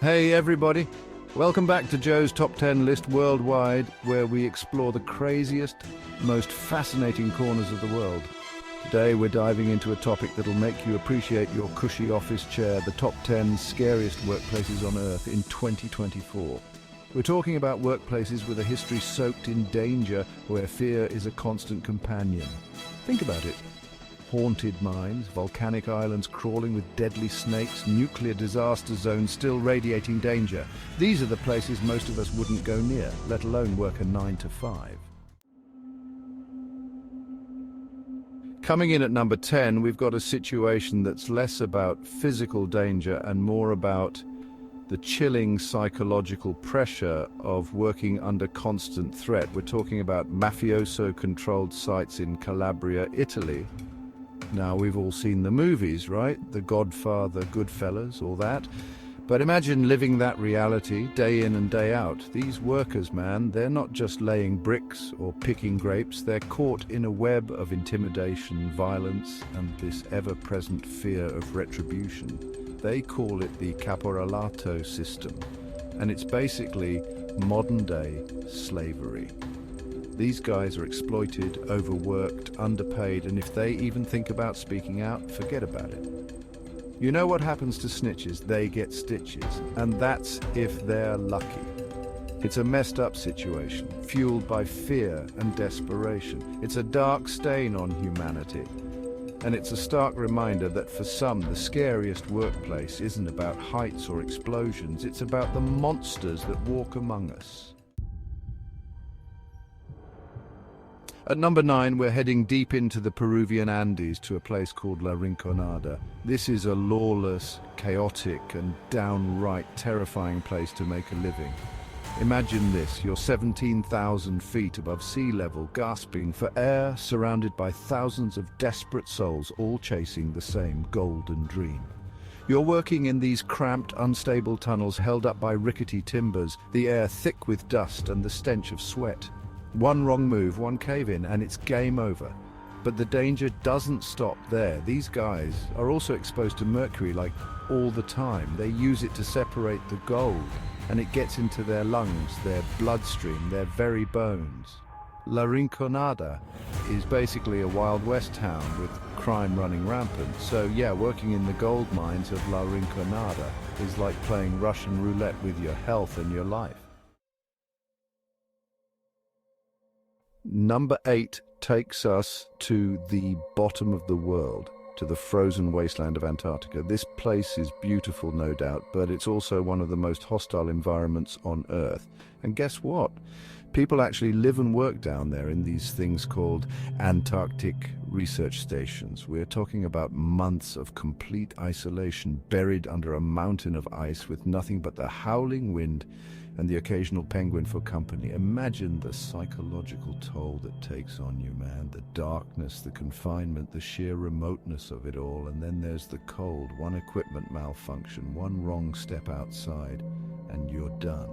Hey everybody, welcome back to Joe's Top 10 list worldwide, where we explore the craziest, most fascinating corners of the world. Today we're diving into a topic that'll make you appreciate your cushy office chair, the top 10 scariest workplaces on Earth in 2024. We're talking about workplaces with a history soaked in danger, where fear is a constant companion. Think about it. Haunted mines, volcanic islands crawling with deadly snakes, nuclear disaster zones still radiating danger. These are the places most of us wouldn't go near, let alone work a 9 to 5. Coming in at number 10, we've got a situation that's less about physical danger and more about the chilling psychological pressure of working under constant threat. We're talking about mafioso-controlled sites in Calabria, Italy. Now, we've all seen the movies, right? The Godfather, Goodfellas, all that. But imagine living that reality day in and day out. These workers, man, they're not just laying bricks or picking grapes. They're caught in a web of intimidation, violence, and this ever-present fear of retribution. They call it the Caporalato system, and it's basically modern-day slavery. These guys are exploited, overworked, underpaid, and if they even think about speaking out, forget about it. You know what happens to snitches? They get stitches, and that's if they're lucky. It's a messed up situation, fueled by fear and desperation. It's a dark stain on humanity, and it's a stark reminder that for some, the scariest workplace isn't about heights or explosions, it's about the monsters that walk among us. At number 9, we're heading deep into the Peruvian Andes to a place called Rinconada. This is a lawless, chaotic, and downright terrifying place to make a living. Imagine this, you're 17,000 feet above sea level, gasping for air, surrounded by thousands of desperate souls, all chasing the same golden dream. You're working in these cramped, unstable tunnels held up by rickety timbers, the air thick with dust and the stench of sweat. One wrong move, one cave-in, and it's game over. But the danger doesn't stop there. These guys are also exposed to mercury like all the time. They use it to separate the gold, and it gets into their lungs, their bloodstream, their very bones. La Rinconada is basically a Wild West town with crime running rampant. So yeah, working in the gold mines of La Rinconada is like playing Russian roulette with your health and your life. Number 8 takes us to the bottom of the world, to the frozen wasteland of Antarctica. This place is beautiful, no doubt, but it's also one of the most hostile environments on Earth. And guess what? People actually live and work down there in these things called Antarctic research stations. We're talking about months of complete isolation, buried under a mountain of ice with nothing but the howling wind and the occasional penguin for company. Imagine the psychological toll that takes on you, man. The darkness, the confinement, the sheer remoteness of it all. And then there's the cold. One equipment malfunction, one wrong step outside, and you're done.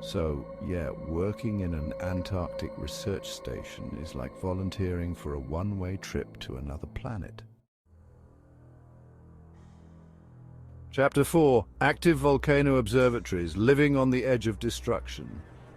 So, yeah, working in an Antarctic research station is like volunteering for a one-way trip to another planet. Chapter 4. Active volcano observatories, living on the edge of destruction.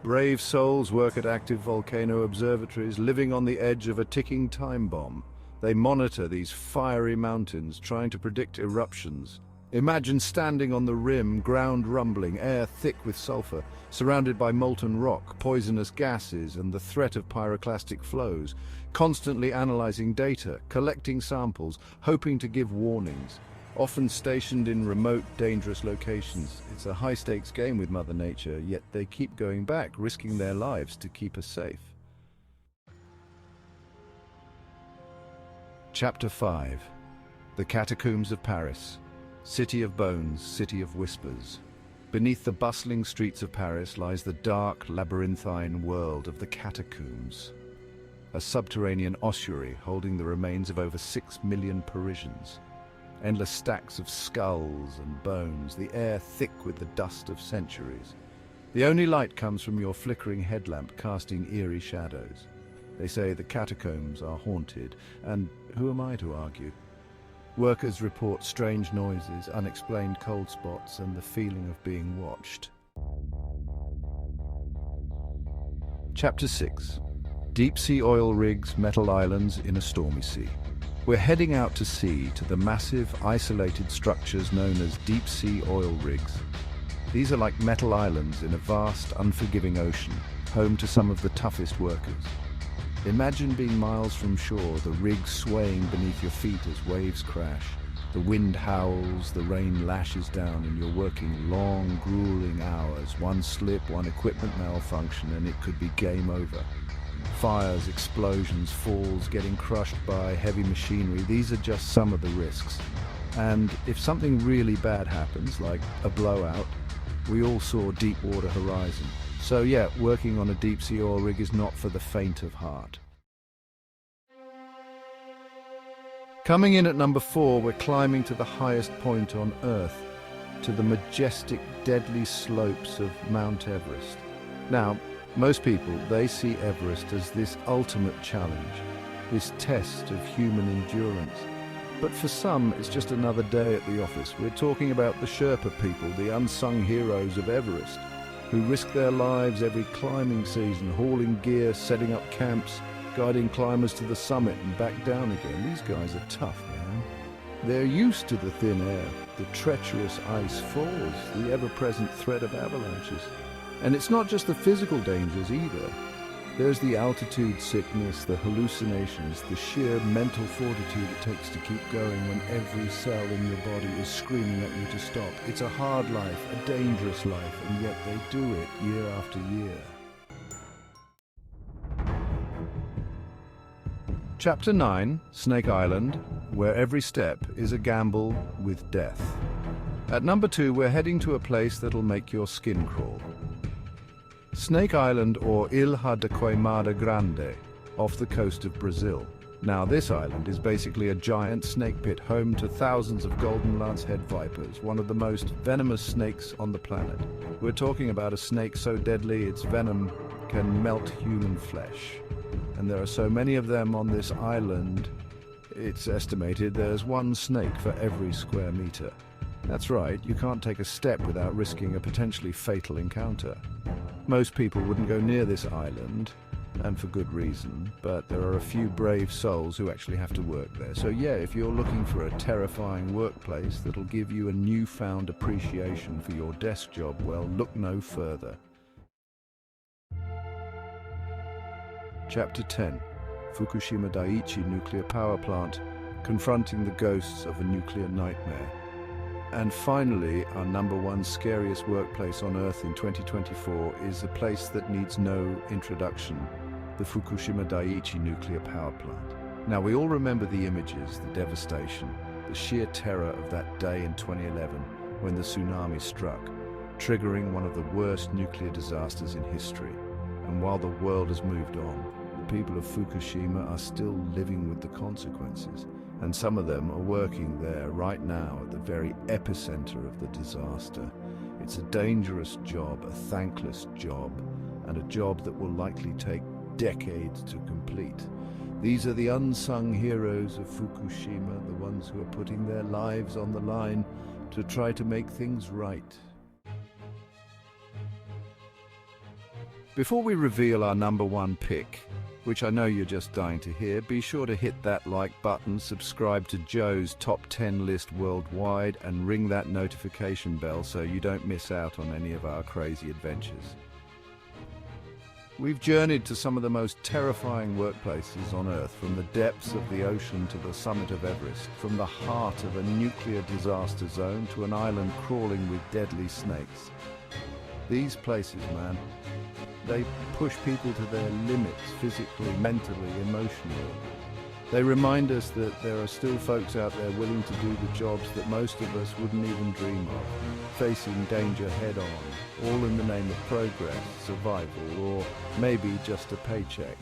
Brave souls work at active volcano observatories, living on the edge of a ticking time bomb. They monitor these fiery mountains, trying to predict eruptions. Imagine standing on the rim, ground rumbling, air thick with sulfur, surrounded by molten rock, poisonous gases, and the threat of pyroclastic flows, constantly analyzing data, collecting samples, hoping to give warnings. Often stationed in remote, dangerous locations. It's a high-stakes game with Mother Nature, yet they keep going back, risking their lives to keep us safe. Chapter 5. The Catacombs of Paris. City of bones, city of whispers. Beneath the bustling streets of Paris lies the dark, labyrinthine world of the catacombs. A subterranean ossuary holding the remains of over 6 million Parisians. Endless stacks of skulls and bones, the air thick with the dust of centuries. The only light comes from your flickering headlamp, casting eerie shadows. They say the catacombs are haunted, and who am I to argue? Workers report strange noises, unexplained cold spots, and the feeling of being watched. Chapter 6. Deep-sea oil rigs, metal islands in a stormy sea. We're heading out to sea to the massive, isolated structures known as deep-sea oil rigs. These are like metal islands in a vast, unforgiving ocean, home to some of the toughest workers. Imagine being miles from shore, the rig swaying beneath your feet as waves crash. The wind howls, the rain lashes down, and you're working long, grueling hours. One slip, one equipment malfunction, and it could be game over. Fires, explosions, falls, getting crushed by heavy machinery, these are just some of the risks. And if something really bad happens, like a blowout, we all saw Deepwater Horizon. So yeah, working on a deep-sea oil rig is not for the faint of heart. Coming in at number 4, we're climbing to the highest point on Earth, to the majestic, deadly slopes of Mount Everest. Now, most people, they see Everest as this ultimate challenge, this test of human endurance. But for some, it's just another day at the office. We're talking about the Sherpa people, the unsung heroes of Everest, who risk their lives every climbing season, hauling gear, setting up camps, guiding climbers to the summit and back down again. These guys are tough, man. They're used to the thin air, the treacherous ice falls, the ever-present threat of avalanches. And it's not just the physical dangers either. There's the altitude sickness, the hallucinations, the sheer mental fortitude it takes to keep going when every cell in your body is screaming at you to stop. It's a hard life, a dangerous life, and yet they do it year after year. Chapter 9, Snake Island, where every step is a gamble with death. At number 2, we're heading to a place that'll make your skin crawl. Snake Island, or Ilha de Queimada Grande, off the coast of Brazil. Now, this island is basically a giant snake pit home to thousands of golden lancehead vipers, one of the most venomous snakes on the planet. We're talking about a snake so deadly its venom can melt human flesh. And there are so many of them on this island, it's estimated there's one snake for every square meter. That's right, you can't take a step without risking a potentially fatal encounter. Most people wouldn't go near this island, and for good reason, but there are a few brave souls who actually have to work there. So yeah, if you're looking for a terrifying workplace that'll give you a newfound appreciation for your desk job, well, look no further. Chapter 10, Fukushima Daiichi nuclear power plant, confronting the ghosts of a nuclear nightmare. And finally, our number 1 scariest workplace on Earth in 2024 is a place that needs no introduction, the Fukushima Daiichi nuclear power plant. Now, we all remember the images, the devastation, the sheer terror of that day in 2011 when the tsunami struck, triggering one of the worst nuclear disasters in history. And while the world has moved on, the people of Fukushima are still living with the consequences. And some of them are working there right now at the very epicenter of the disaster. It's a dangerous job, a thankless job, and a job that will likely take decades to complete. These are the unsung heroes of Fukushima, the ones who are putting their lives on the line to try to make things right. Before we reveal our number 1 pick, which I know you're just dying to hear, be sure to hit that like button, subscribe to Joe's Top 10 list worldwide, and ring that notification bell so you don't miss out on any of our crazy adventures. We've journeyed to some of the most terrifying workplaces on Earth, from the depths of the ocean to the summit of Everest, from the heart of a nuclear disaster zone to an island crawling with deadly snakes. These places, man, they push people to their limits, physically, mentally, emotionally. They remind us that there are still folks out there willing to do the jobs that most of us wouldn't even dream of, facing danger head-on, all in the name of progress, survival, or maybe just a paycheck.